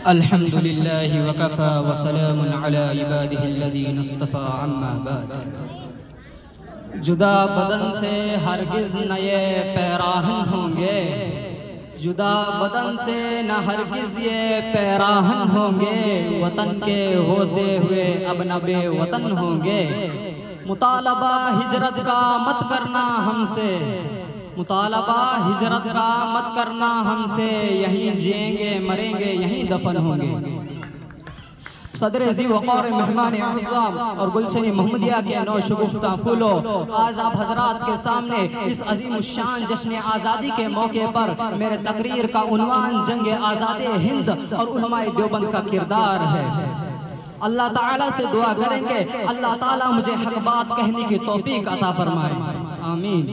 الحمد لله وكفى وسلام على عباده الذين اصطفى عما بعد. جدا بدن سے ہرگز نئے پیراہن ہوں گے، جدا بدن سے نہ ہرگز یہ پیراہن ہوں گے، وطن کے ہوتے ہوئے اب نہ بے وطن ہوں گے. مطالبہ ہجرت کا مت کرنا ہم سے، مطالبہ ہجرت کا مت کرنا ہم سے، یہیں جئیں گے مریں گے یہیں دفن ہوں گے. صدر ذی وقار مہمان اعظم اور گلشن محمدیہ کے نو شگفتہ پھولوں، آج آپ حضرات کے سامنے اس عظیم الشان جشن آزادی کے موقع پر میرے تقریر کا عنوان جنگ آزاد ہند اور علماء دیوبند کا کردار ہے. اللہ تعالیٰ سے دعا کریں گے اللہ تعالیٰ مجھے حق بات کہنے کی توفیق عطا فرمائے، آمین.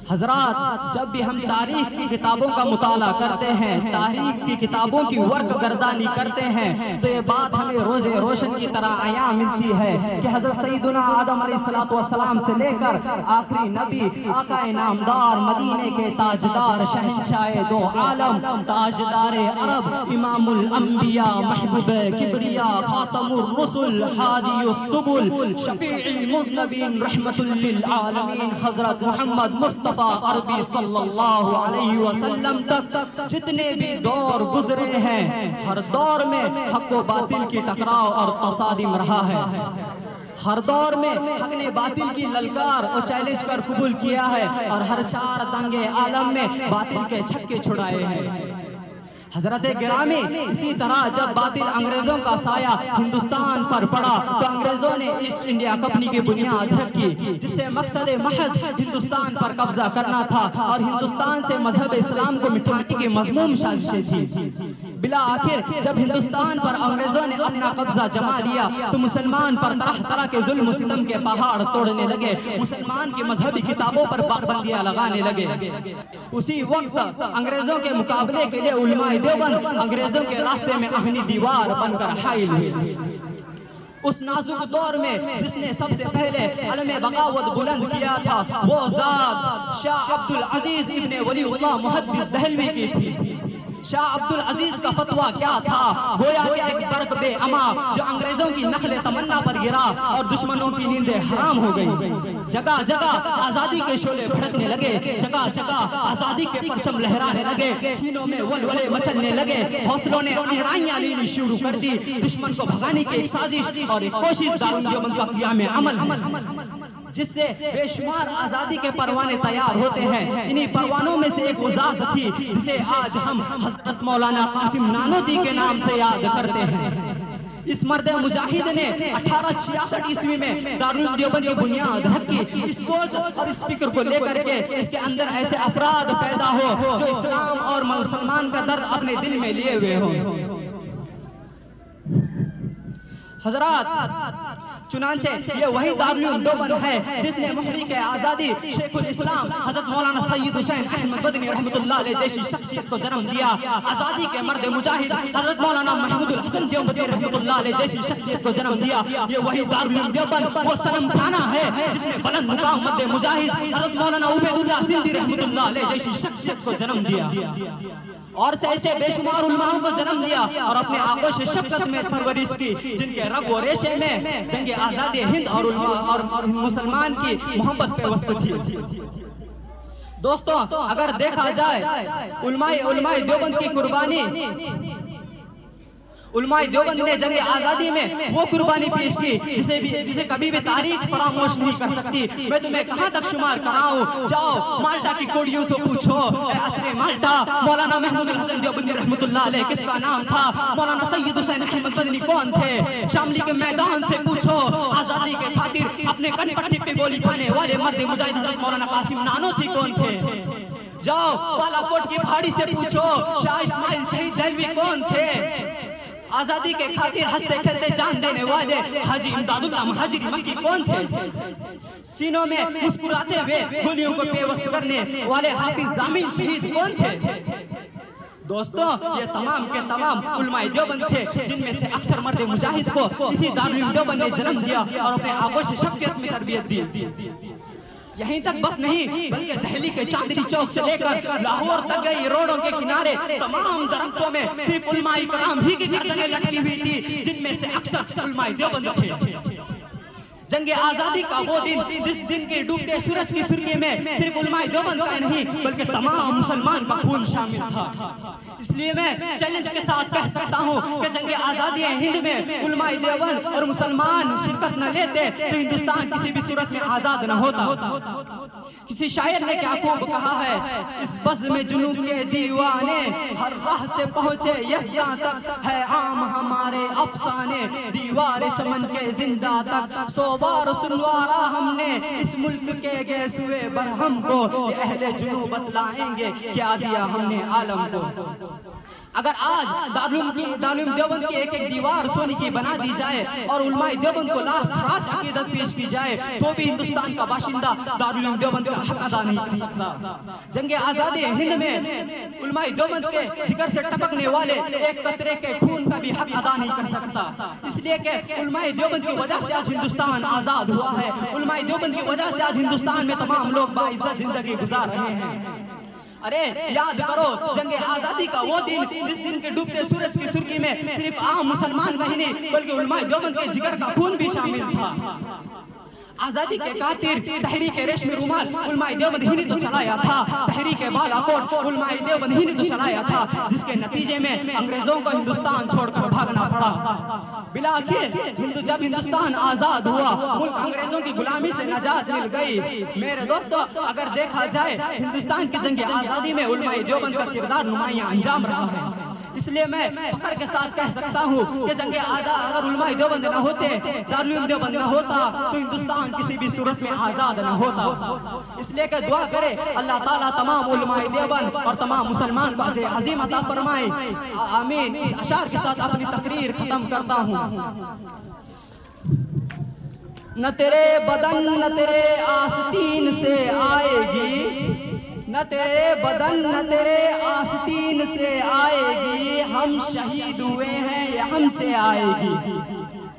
حضرات، جب بھی ہم تاریخ کی کتابوں کا مطالعہ کرتے ہیں، تاریخ کی کتابوں کی ورق گردانی کرتے ہیں، تو یہ بات ہمیں روز روشن کی طرح عیاں ملتی ہے کہ حضرت سیدنا آدم علیہ السلام سے لے کر آخری نبی آقا نامدار، مدینے کے تاجدار، شہنشاہ دو عالم، تاجدار عرب، امام الانبیاء، محبوب کبریا، خاتم الرسل، ہادی السبل، شفیع المذنبین، رحمت للعالمین، حضرت محمد مصطفیٰ عربی صلی اللہ علیہ وسلم تک جتنے بھی دور گزرے ہیں، ہر دور میں حق و باطل کی ٹکراؤ اور تصادم رہا ہے. ہر دور میں حق نے باطل کی للکار اور چیلنج کر قبول کیا ہے، اور ہر چار دنگے عالم میں باطل کے چھکے چھڑائے ہیں. حضرت گرامی، اسی طرح جب باطل انگریزوں کا سایہ ہندوستان پر پڑا تو انگریزوں نے ایسٹ انڈیا کمپنی کی بنیاد رکھی، جس سے مقصد محض ہندوستان پر قبضہ کرنا تھا اور ہندوستان سے مذہب اسلام کو مٹھانے کی مذموم سازشیں تھی. بلا آخر جب ہندوستان پر انگریزوں نے اپنا قبضہ جما لیا تو مسلمان پر طرح طرح کے ظلم و ستم کے پہاڑ توڑنے لگے، مسلمان کی مذہبی کتابوں پر پابندیاں لگانے لگے. اسی وقت انگریزوں کے مقابلے کے لیے علماء دیوبند انگریزوں کے راستے میں اہنی دیوار بن کر حائل ہوئے. اس نازک دور میں جس نے سب سے پہلے علم بغاوت بلند کیا تھا، وہ ذات شاہ عبدالعزیز ابن ولی اللہ محدث دہلوی کی تھی. شاہ عبدالعزیز کا فتویٰ کیا تھا؟ گویا کہ ایک برق بے اما جو انگریزوں کی نخل تمنا پر گرا اور دشمنوں کی نیندیں حرام ہو گئی. جگہ جگہ آزادی کے شعلے بھڑکنے لگے، جگہ جگہ آزادی کے پرچم لہرانے لگے، سینوں میں ولولے مچلنے لگے، حوصلوں نے انگڑائیاں لینی شروع کر دی. دشمن کو بھگانے کی ایک سازش اور ایک کوشش دارالدیوبند کا قیام عمل جس سے بے شمار آزادی کے پروانے تیار ہوتے ہیں. انہی پروانوں میں سے ایک وہ ذات تھی جسے آج ہم حضرت مولانا قاسم نانوتوی کے نام سے یاد کرتے ہیں. اس مرد مجاہد نے 1866 عیسوی میں دارالدیوبند کی بنیاد رکھی. اس سوچ اور اس فکر کو لے کر کے اس کے اندر ایسے افراد پیدا ہو جو اسلام اور مسلمان کا درد اپنے دل میں لیے ہوئے ہوں. حضرات، چنانچہ یہ وہی دارالدیوبند ہے جس نے محرک آزادی شیخ الاسلام حضرت مولانا سید حسین احمد مدنی رحمۃ اللہ علیہ جیسی شخصیت کو جنم دیا. آزادی کے مرد مجاہد حضرت مولانا محمود الحسن دیوبندی رحمۃ اللہ علیہ جیسی شخصیت کو جنم دیا. یہ وہی دارالدیوبند وہ صنم خانہ ہے جس نے بلند مقام مرد مجاہد حضرت مولانا عبید اللہ سندھی رحمۃ اللہ علیہ جیسی شخصیت کو جنم دیا، اور ایسے بے شمار علماء کو جنم دیا اور اپنے آغوش شفقت میں پرورش کی، جن کے رگ و ریشے میں جنگ آزاد ہند اور مسلمان کی محبت پیوست تھی. دوستو، اگر دیکھا جائے علماء دیوبند کی قربانی، علماء دیوبند نے جنگ آزادی میں وہ قربانی پیش کی جسے کبھی بھی تاریخ فراموش نہیں کر سکتی. میں تمہیں کہاں تک شمار کراؤں؟ جاؤ مالٹا کی کوڑیوں سے پوچھو، اے عصر مالٹا مولانا محمود الحسن دیوبندی رحمۃ اللہ علیہ کس کا نام تھا؟ مولانا سید حسین احمد مدنی کون تھے؟ شاملی کے میدان سے پوچھو، آزادی کے خاطر اپنے کن پٹی پہ گولی کھانے والے مرد مجاہد حضرت مولانا قاسم نانوتوی کون تھے؟ جاؤ بالا کوٹ کی پہاڑی سے پوچھو، شاہ اسماعیل شہید دہلوی کون تھے؟ آزادی کے خاطر ہنستے کھیلتے جان دینے والے حاجی امداد اللہ مہاجری مکی کون تھے؟ سینوں میں مسکراتے ہوئے گولیوں کو پیوست کرنے والے حافظ ضامن شہید کون تھے؟ دوستو، یہ تمام کے تمام علماء دیوبند تھے جن میں سے اکثر مرد مجاہد کو اسی دارالدیوبند نے جنم دیا اور اپنے آغوش شفقت میں تربیت دی. یہیں تک بس نہیں بلکہ دہلی کے چاندنی چوک سے لے کر لاہور تک گئی روڈوں کے کنارے تمام درختوں میں صرف علماء کرام ہی کی گردنیں لٹکی ہوئی تھی، جن میں سے اکثر علماء دیوبند تھے۔ جنگ آزادی کا وہ دن جس دن کے ڈوبتے سورج کی سرخی میں صرف علماء دیوبند کا نہیں بلکہ تمام مسلمان کا خون شامل تھا۔ اس لیے میں چیلنج کے ساتھ کہہ سکتا ہوں کہ جنگ آزادی ہند میں علماء دیوبند اور مسلمان شرکت نہ لیتے تو ہندوستان کسی بھی صورت میں آزاد نہ ہوتا۔ کسی شاعر نے کیا خوب کہا ہے، اس بزم جنوب کے دیوانے ہر راہ سے پہنچے یزداں تک، ہے عام ہمارے افسانے دیوار چمن کے زندہ تک، 100 بار سنوارا ہم نے اس ملک کے گیسوئے برہم کو، یہ اہل جنوب بتلائیں گے کیا دیا ہم نے عالم کو۔ اگر آج دارالعلوم دیوبند کی ایک دیوار سونے کی بنا دی جائے اور علماء دیوبند کو لاکھ خراج عقیدت پیش کی جائے تو بھی ہندوستان کا باشندہ دارالعلوم دیوبند کا حق ادا نہیں کر سکتا۔ جنگ آزادی ہند میں علماء دیوبند کے جگر سے ٹپکنے والے ایک قطرے کے خون کا بھی حق ادا نہیں کر سکتا، اس لیے کہ علماء دیوبند کی وجہ سے آج ہندوستان آزاد ہوا ہے، علماء دیوبند کی وجہ سے آج ہندوستان میں تمام لوگ باعزت زندگی گزار رہے ہیں۔ ارے یاد کرو جنگ آزادی کا وہ دن جس دن کے ڈوبتے سورج کی سرخی میں صرف عام مسلمان کا ہی نہیں بلکہ علماء دیوبند کے جگر کا خون بھی شامل تھا۔ آزادی کے قاطر تحریک ریشمی رومال علماء دیوبند ہی نے تو چلایا تھا، تحریک بالا کوٹ علماء دیوبند ہی نے تو چلایا تھا، جس کے نتیجے میں انگریزوں کو ہندوستان چھوڑ کر بھاگنا پڑا۔ بالآخر جب ہندوستان آزاد ہوا، ملک انگریزوں کی غلامی سے نجات مل گئی۔ میرے دوستو، اگر دیکھا جائے ہندوستان کی جنگ آزادی میں علماء دیوبند کا کردار نمایاں انجام رہا ہے، اس لیے میں فخر کے ساتھ کہہ سکتا ہوں کہ جنگ آزاد اگر علماء دیوبند نہ ہوتے، دارالعلوم دیوبند نہ ہوتا تو ہندوستان کسی بھی صورت میں آزاد نہ ہوتا۔ اس لیے کہ دعا کرے اللہ تعالیٰ تمام علماء دیوبند اور تمام مسلمان کو اجر عظیم عطا فرمائے، آمین۔ اس اشعار کے ساتھ اپنی تقریر ختم کرتا ہوں۔ نہ تیرے بدن نہ تیرے آستین سے آئے گی، نہ تیرے بدن نہ تیرے آستین سے آئے گی، ہم شہید ہوئے ہیں یہ ہم سے آئے گی۔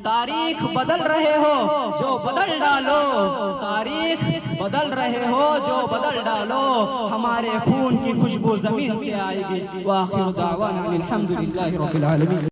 تاریخ بدل رہے ہو جو بدل ڈالو، تاریخ بدل رہے ہو جو بدل ڈالو، ہمارے خون کی خوشبو زمین سے آئے گی۔ وآخر دعوانا الحمدللہ رب العالمین۔